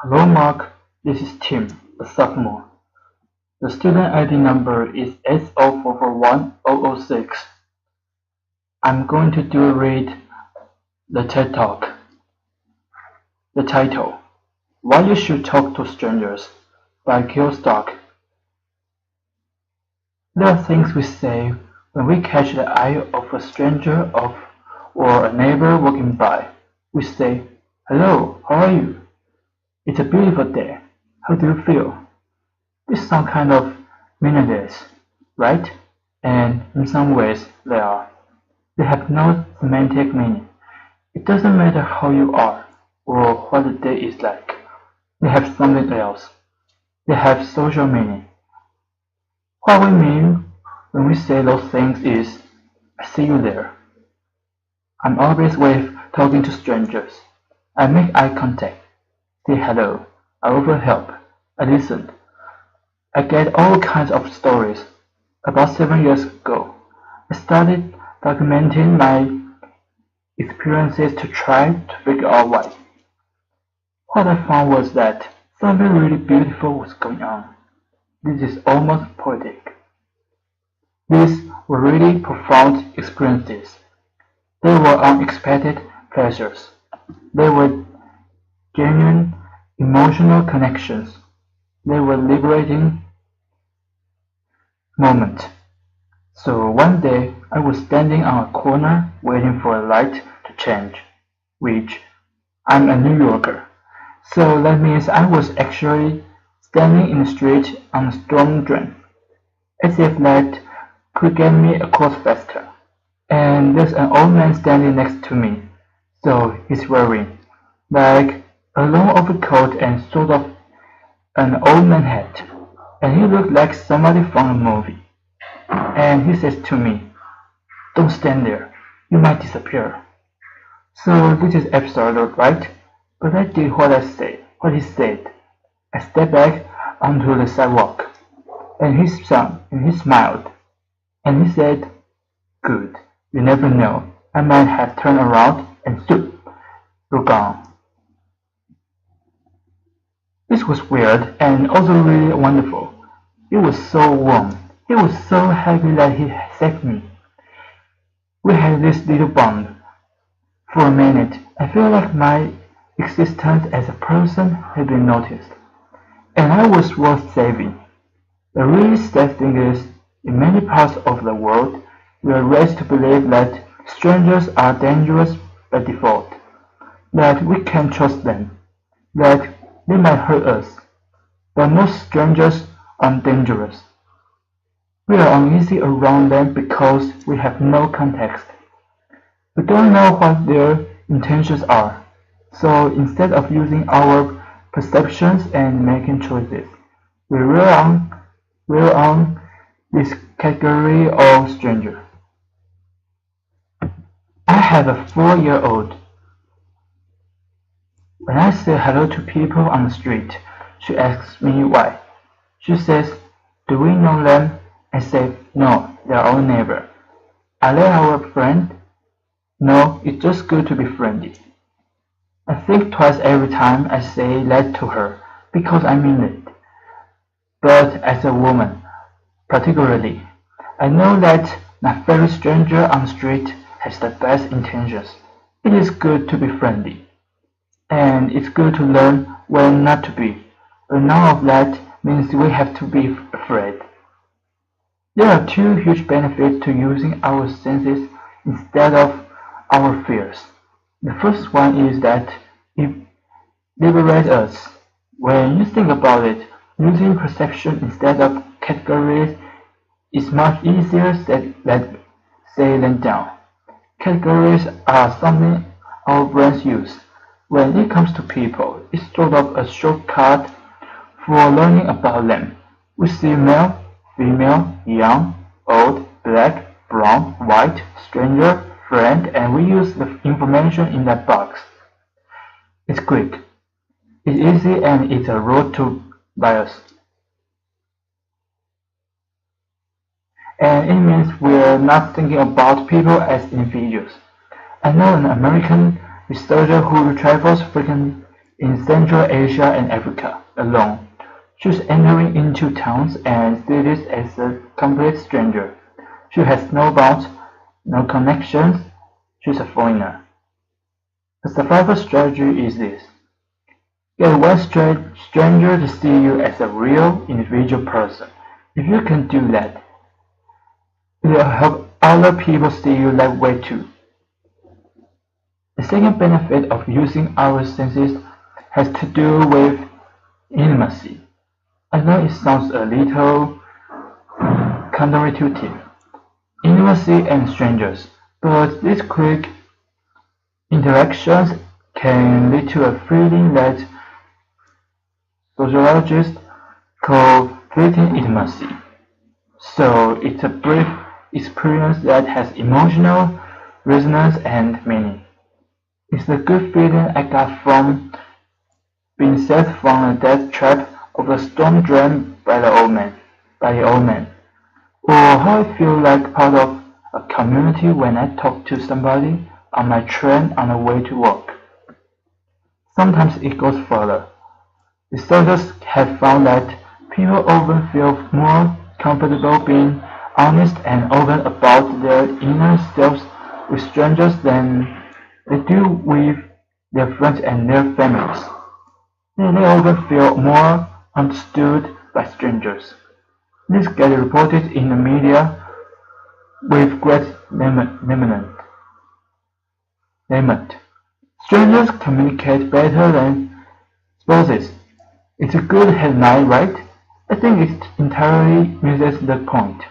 Hello Mark, this is Tim, a sophomore. The student ID number is S04410006. I'm going to read the TED Talk. The title, Why You Should Talk to Strangers by Gil Stark. There are things we say when we catch the eye of a stranger or a neighbor walking by. We say, "Hello, how are you? It's a beautiful day. How do you feel?" These sound kind of meaningless, right? And in some ways they are. They have no semantic meaning. It doesn't matter how you are or what the day is like. They have something else. They have social meaning. What we mean when we say those things is, "I see you there." I'm always with talking to strangers. I make eye contact, say hello, I offer help, I listen. I get all kinds of stories. About 7 years ago, I started documenting my experiences to try to figure out why. What I found was that something really beautiful was going on. This is almost poetic. These were really profound experiences. They were unexpected pleasures. They were genuine emotional connections. They were liberating moments. So one day I was standing on a corner waiting for a light to change, which I'm a New Yorker. So that means I was actually standing in the street on a storm drain, as if that could get me across faster. And there's an old man standing next to me, so he's wearing, like, a long overcoat and sort of an old man hat, and he looked like somebody from a movie. And he says to me, "Don't stand there, you might disappear." So this is absurd, right? But I did what he said. I stepped back onto the sidewalk, and he smiled, and he said, "Good, you never know. I might have turned around and zoop, you're gone." This was weird and also really wonderful. It was so warm. He was so happy that he saved me. We had this little bond. For a minute, I felt like my existence as a person had been noticed, and I was worth saving. The really sad thing is, in many parts of the world, we are raised to believe that strangers are dangerous by default, that we can't trust them, that they might hurt us. But most strangers aren't dangerous. We are uneasy around them because we have no context. We don't know what their intentions are. So instead of using our perceptions and making choices, we rely on this category of stranger. I have a 4-year-old. When I say hello to people on the street, she asks me why. She says, "Do we know them?" I say, "No, they're our neighbor." "Are they our friend?" "No, it's just good to be friendly." I think twice every time I say that to her, because I mean it. But as a woman, particularly, I know that not every stranger on the street has the best intentions. It is good to be friendly, and it's good to learn when not to be, but none of that means we have to be afraid. There are two huge benefits to using our senses instead of our fears. The first one is that it liberates us. When you think about it, using perception instead of categories is much easier said than done. Categories are something our brains use. When it comes to people, it's sort of a shortcut for learning about them. We see male, female, young, old, black, brown, white, stranger, friend, and we use the information in that box. It's quick, it's easy, and it's a road to bias. And it means we're not thinking about people as individuals. I know an American researcher who travels frequently in Central Asia and Africa alone. She's entering into towns and cities as a complete stranger. She has no bonds, no connections. She's a foreigner. A survival strategy is this: get one stranger to see you as a real individual person. If you can do that, it will help other people see you that way too. The second benefit of using our senses has to do with intimacy. I know it sounds a little counterintuitive, intimacy and strangers, but these quick interactions can lead to a feeling that sociologists call fleeting intimacy. So it's a brief experience that has emotional resonance and meaning. It's the good feeling I got from being saved from a death trap of a storm drawn by the old man, or how I feel like part of a community when I talk to somebody on my train on the way to work. Sometimes it goes further. Researchers have found that people often feel more comfortable being honest and open about their inner selves with strangers than they do with their friends and their families. They often feel more understood by strangers. This gets reported in the media with great lament. Strangers communicate better than spouses. It's a good headline, right? I think it entirely misses the point.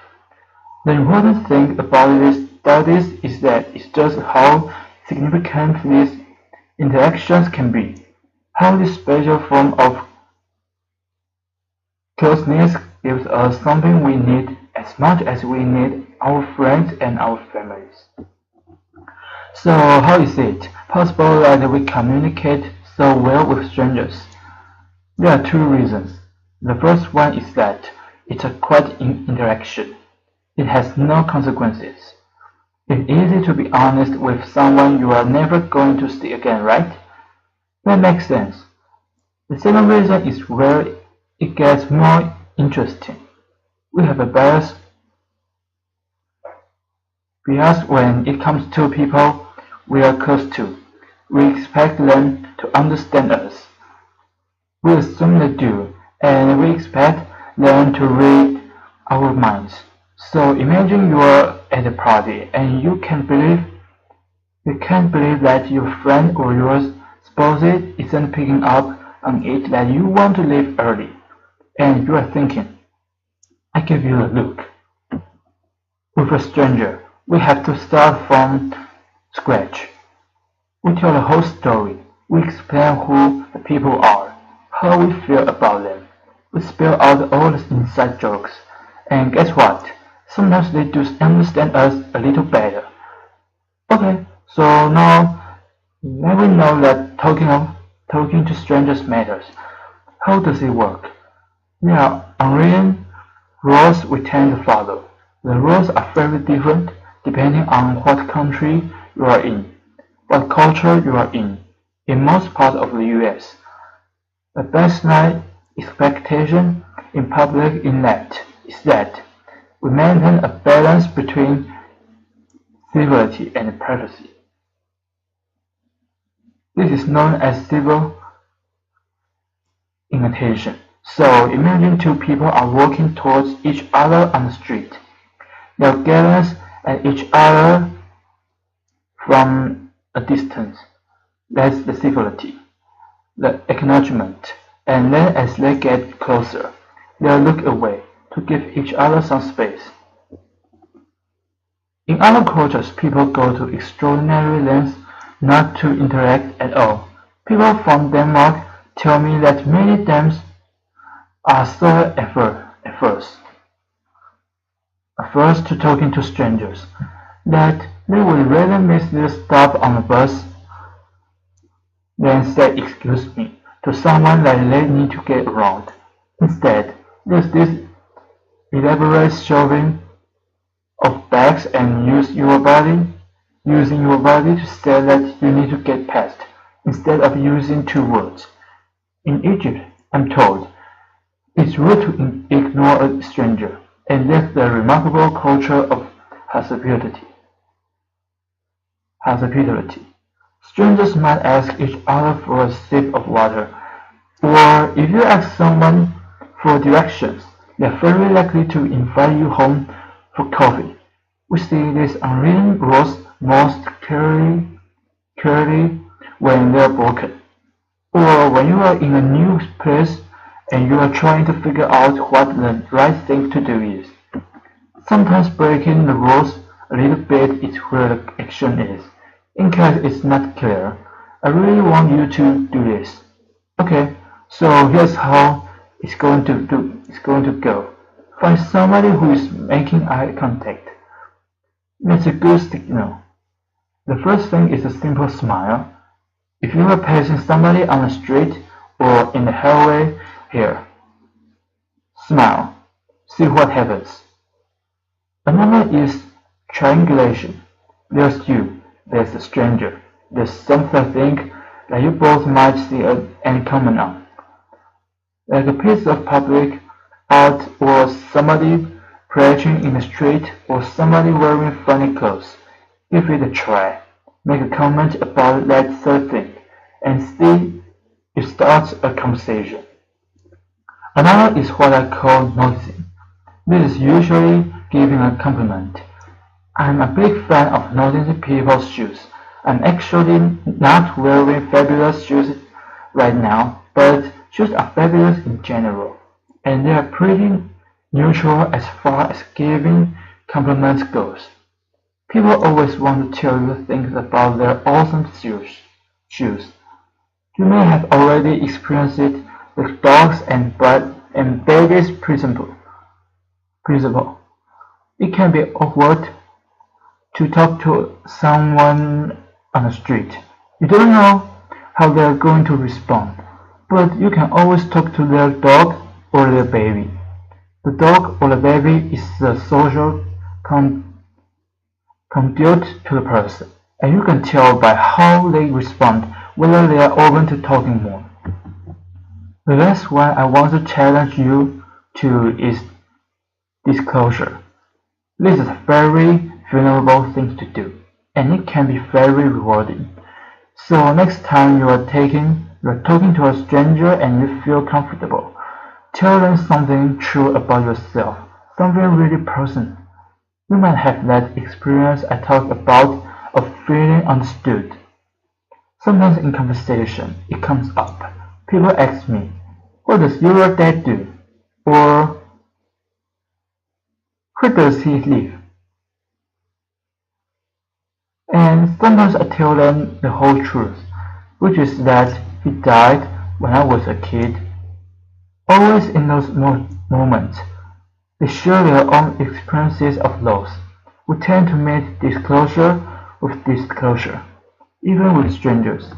The important thing about these studies is that it's just how significant these interactions can be, how this special form of closeness gives us something we need as much as we need our friends and our families. So how is it possible that we communicate so well with strangers? There are two reasons. The first one is that it's a quiet interaction. It has no consequences. It's easy to be honest with someone you are never going to see again, right? That makes sense. The second reason is where it gets more interesting. We have a bias when it comes to people we are close to. We expect them to understand us. We assume they do, and we expect them to read our minds. So imagine you are at a party and you can't believe that your friend or your spouse isn't picking up on it that you want to leave early, and you are thinking, I give you a look. With a stranger, we have to start from scratch. We tell the whole story. We explain who the people are, how we feel about them. We spill out all the inside jokes. And guess what? Sometimes they do understand us a little better. Okay, so now we know that talking to strangers matters. How does it work? There are unwritten rules we tend to follow. The rules are very different depending on what country you are in, what culture you are in. In most parts of the US, the baseline expectation in public is that we maintain a balance between civility and privacy. This is known as civil invitation. So imagine two people are walking towards each other on the street. They'll glance at each other from a distance. That's the civility, the acknowledgement. And then as they get closer, they'll look away to give each other some space. In other cultures, people go to extraordinary lengths not to interact at all. People from Denmark tell me that many Danes are so averse to talking to strangers that they would rather miss their stop on the bus than say excuse me to someone that they need to get around. Instead, there's this elaborate shoving of bags and using your body to say that you need to get past, instead of using two words. In Egypt, I'm told, it's rude to ignore a stranger, and that's the remarkable culture of hospitality. Hospitality. Strangers might ask each other for a sip of water, or if you ask someone for directions, they're very likely to invite you home for coffee. We see these unwritten rules most clearly when they're broken, or when you are in a new place and you are trying to figure out what the right thing to do is. Sometimes breaking the rules a little bit is where the action is. In case it's not clear, I really want you to do this. Okay, so here's how it's going to go. Find somebody who is making eye contact. That's a good signal. The first thing is a simple smile. If you are passing somebody on the street or in the hallway here, smile. See what happens. Another is triangulation. There's you, there's the stranger, there's something that you both might see and comment on, like a piece of public art or somebody preaching in the street or somebody wearing funny clothes. Give it a try. Make a comment about that third thing and see if it starts a conversation. Another is what I call noticing. This is usually giving a compliment. I'm a big fan of noticing people's shoes. I'm actually not wearing fabulous shoes right now, but shoes are fabulous in general, and they are pretty neutral as far as giving compliments goes. People always want to tell you things about their awesome shoes. You may have already experienced it with dogs and babies principle. It can be awkward to talk to someone on the street. You don't know how they're going to respond, but you can always talk to their dog or their baby. The dog or the baby is the social conduit to the person, and you can tell by how they respond whether they are open to talking more. The last one I want to challenge you to is disclosure. This is a very vulnerable thing to do, and it can be very rewarding. So next time you are talking to a stranger and you feel comfortable, tell them something true about yourself, something really personal. You might have that experience I talked about of feeling understood. Sometimes in conversation, it comes up. People ask me, "What does your dad do?" Or "Where does he live?" And sometimes I tell them the whole truth, which is that he died when I was a kid. Always in those moments, they share their own experiences of loss. We tend to meet disclosure with disclosure, even with strangers.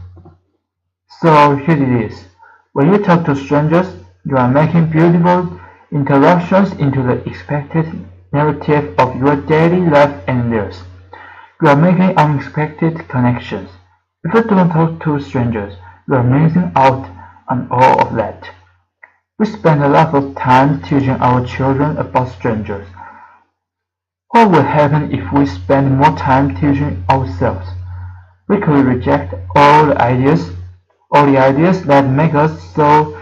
So here it is. When you talk to strangers, you are making beautiful interruptions into the expected narrative of your daily life and theirs. You are making unexpected connections. If you don't talk to strangers, you are missing out on all of that. We spend a lot of time teaching our children about strangers. What would happen if we spend more time teaching ourselves? We could reject all the ideas that make us so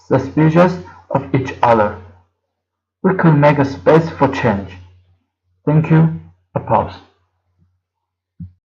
suspicious of each other. We could make a space for change. Thank you. Applause.